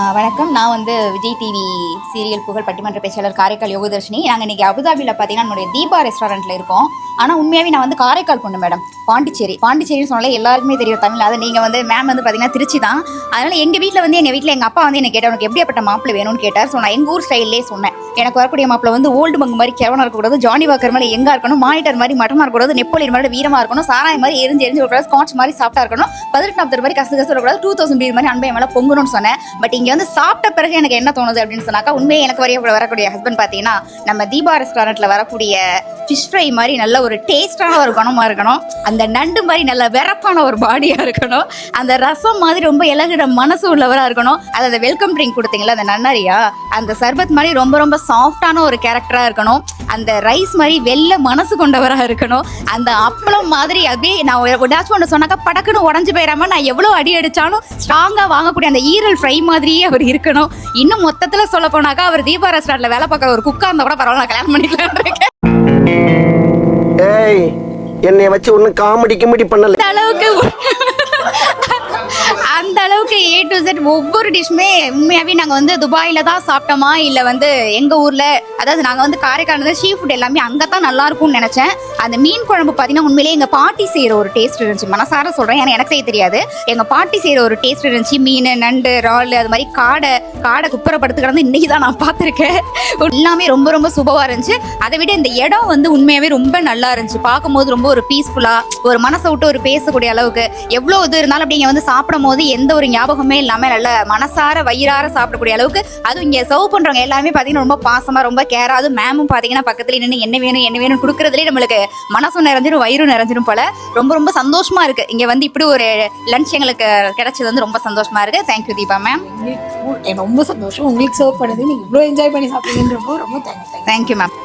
வணக்கம். நான் வந்து விஜய் டிவி சீரியல் புகழ் பட்டிமன்ற பேச்சாளர் காரைக்கால் யோகதர்ஷினி. நாங்கள் இன்றைக்கி அபுதாபியில் பார்த்தீங்கன்னா நம்மளுடைய தீபா ரெஸ்டாரண்ட்டில் இருக்கோம். ஆனால் உண்மையாகவே நான் வந்து காரைக்கால் பொண்ணு மேடம். பாண்டிச்சேரின்னு சொன்னாலே எல்லாருக்குமே தெரியும் தமிழ். அதை நீங்கள் வந்து மேம் வந்து பார்த்தீங்கன்னா திருச்சி தான். அதனால் எங்கள் வீட்டில் எங்கள் அப்பா வந்து என்னை கேட்டால் உனக்கு எப்படியாப்பட்ட மாப்பிள்ளை வேணும்னு கேட்டார். ஸோ நான் எங்கள் ஊர் ஸ்டைல்லே சொன்னேன். எனக்கு வரக்கூடிய மாப்பிள்ளை வந்து ஓல்டு மங்கு மாதிரி கிழவனாக இருக்கக்கூடாது, ஜானி வாக்கர் மாதிரி எங்கே இருக்கணும், மானிட்டர் மாதிரி மட்டமாக இருக்கக்கூடாது, நெப்போலியன் மாதிரி வீரமாக இருக்கணும், சாராய் மாதிரி எரிஞ்சு இருக்கக்கூடாது, ஸ்காட்ச் மாதிரி சாப்பிட்டா இருக்கணும், 18 மாதிரி கசு இருக்கக்கூடாது, 2000 பீர் மாதிரி அன்பை மேலே பொங்கணும்னு சொன்னேன். பட் இங்கே வந்து சாப்பிட்ட பிறகு எனக்கு என்ன தோணுது அப்படின்னு சொன்னாக்கா, உண்மையை எனக்கு வரக்கூடிய ஹஸ்பண்ட் பார்த்தீங்கன்னா நம்ம தீபா ரெஸ்டாரண்ட்டில் வரக்கூடிய ஃபிஷ் ஃப்ரை மாதிரி நல்ல ஒரு டேஸ்டான ஒரு குணமாக இருக்கணும், அந்த நண்டு மாதிரி நல்ல வெறப்பான ஒரு பாடியாக இருக்கணும், அந்த ரசம் மாதிரி ரொம்ப இலகுற மனசு உள்ளவராக இருக்கணும், அது அந்த வெல்கம் ட்ரிங்க் கொடுத்தீங்களா அந்த நன்னாரியா அந்த சர்பத் மாதிரி ரொம்ப ரொம்ப சாஃப்டான ஒரு கேரக்டராக இருக்கணும், அந்த ரைஸ் மாதிரி வெள்ளை மனசு கொண்டவராக இருக்கணும், அந்த அப்பளம் மாதிரி அப்படியே நான் ஏதாச்சும் ஒன்று சொன்னாக்கா படக்குன்னு உடஞ்சி போயிடாம நான் எவ்வளோ அடி அடித்தாலும் ஸ்ட்ராங்காக வாங்கக்கூடிய அந்த ஈரல் ஃப்ரை மாதிரியே அவர் இருக்கணும். இன்னும் மொத்தத்தில் சொல்ல போனாக்கா அவர் தீபா ரெஸ்டாரண்ட்டில் வேலை பார்க்குற ஒரு குக்கா இருந்தால் கூட பரவாயில்ல, நான் கல்யாணம் பண்ணிக்கலான்னு இருக்கேன். ஏய், என்னைய வச்சு ஒன்னும் காமெடி பண்ணல. அந்த அளவுக்கு A to Z ஒவ்வொரு டிஷ்மே உண்மையாகவே நாங்கள் வந்து துபாயில் தான் சாப்பிட்டோமா இல்லை வந்து எங்கள் ஊரில், அதாவது நாங்கள் வந்து காரைக்கால் சீ ஃபுட் எல்லாமே அங்கே தான் நல்லா இருக்கும்னு நினச்சேன். அந்த மீன் குழம்பு பார்த்தீங்கன்னா உண்மையிலேயே எங்கள் பாட்டி செய்கிற ஒரு டேஸ்ட் இருந்துச்சு. மனசார சொல்கிறேன், ஏன்னா எனக்கு செய்ய தெரியாது. எங்கள் பாட்டி செய்கிற ஒரு டேஸ்ட் இருந்துச்சு. மீன், நண்டு, இறால், அது மாதிரி காடை குப்பரப்படுத்து கிடந்து இன்றைக்கி தான் நான் பார்த்துருக்கேன். எல்லாமே ரொம்ப ரொம்ப சூப்பராக இருந்துச்சு. அதை விட இந்த இடம் வந்து உண்மையாகவே ரொம்ப நல்லா இருந்துச்சு. பார்க்கும்போது ரொம்ப ஒரு பீஸ்ஃபுல்லாக ஒரு மனசை விட்டு ஒரு பேசக்கூடிய அளவுக்கு எவ்வளோ இது இருந்தாலும் அப்படிங்க வந்து சாப்பிடும் போது எந்த ஒரு ஞாபகமே இல்லாமல் நல்ல மனசார வயிறார சாப்பிடக்கூடிய அளவுக்கு. அதுவும் இங்கே சர்வ் பண்ணுறவங்க எல்லாமே பார்த்தீங்கன்னா ரொம்ப பாசமாக ரொம்ப கேராக, அது மேமும் பார்த்தீங்கன்னா பக்கத்தில் நின்று என்ன வேணும் கொடுக்குறதுலேயே நம்மளுக்கு மனசும் நிறைஞ்சிடும் வயிறும் நிறைஞ்சிடும் போல. ரொம்ப ரொம்ப சந்தோஷமா இருக்கு இங்கே வந்து இப்படி ஒரு லஞ்ச் எங்களுக்கு கிடைச்சது வந்து ரொம்ப சந்தோஷமா இருக்கு. Thank you Deepa ma'am. எனக்கு ரொம்ப சந்தோஷம் உங்களுக்கு சர்வ் பண்ணது. நீங்கள் இவ்வளோ என்ஜாய் பண்ணி சாப்பிட்டீங்கன்றப்போ ரொம்ப தேங்க்யூ மேம்.